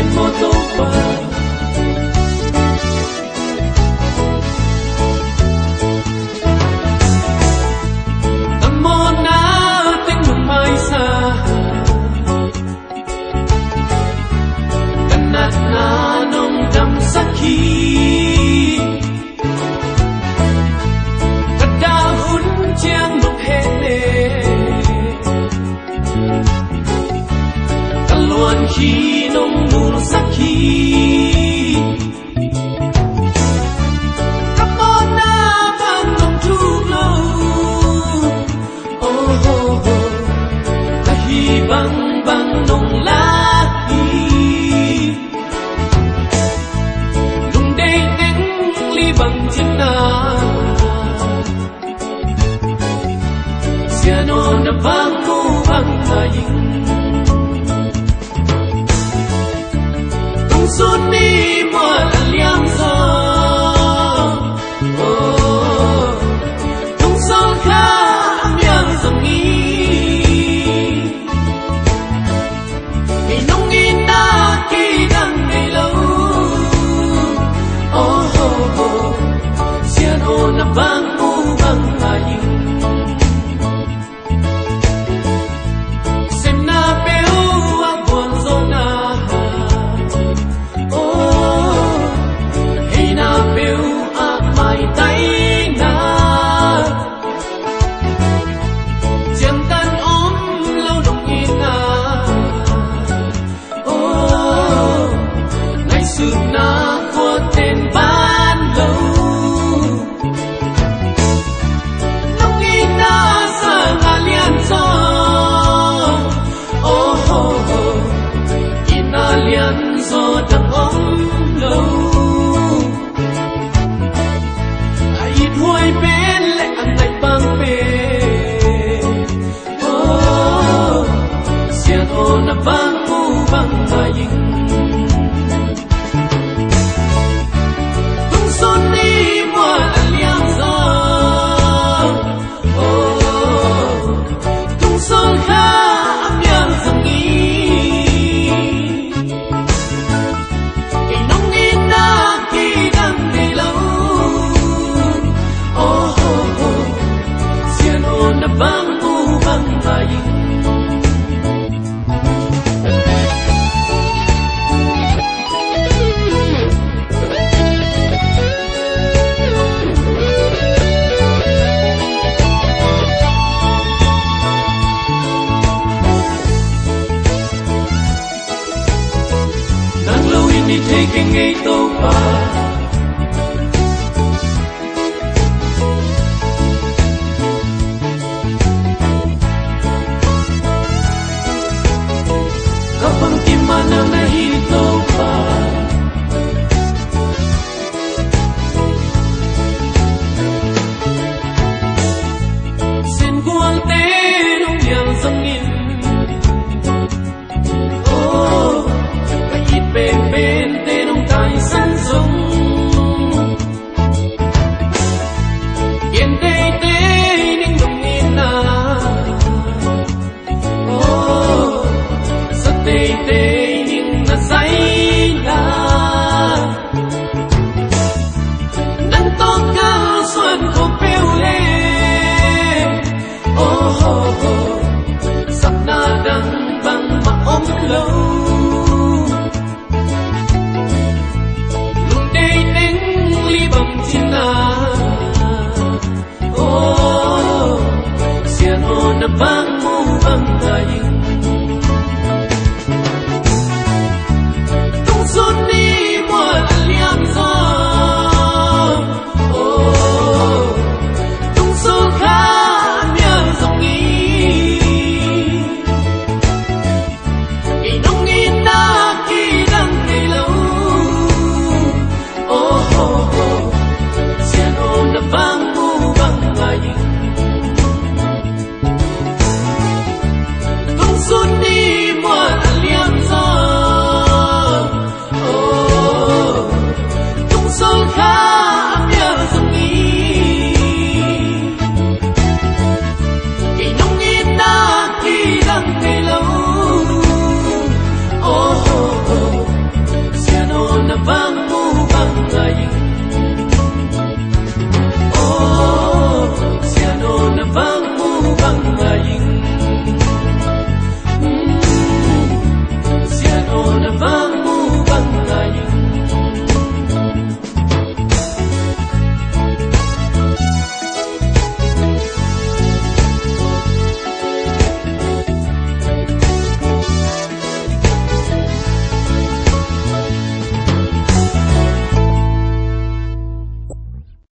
trên mô tô qua tâm mô na tinh lùng mai xa căn nát na nông đậm sắc khí cắt đa hun chiang lục hệ lệ căn luồn khí nông nụ sắc khí băng băng nồng lá hi nung đây tiếng ly bằng chân na piano na vang mu vang ngaying tung xuân đi mùa liang gió tung xuân khá miang dòng nghi vang mu vang ngaying xem na bêu a buồn zo na hey na bêu a mai tay na chiang tan ôm lâu đồng yên na ngày xưa na của tên ban lâu lian gió đằng ống lâu ai thôi bên lại ăn ngày băng bề xe thô na vang mu vang ngaying tung xuân đi mùa liang gió tung xuân khá miang dòng nghi vang mu vang ngaying nang lâu in đi thấy cái ngày tàu qua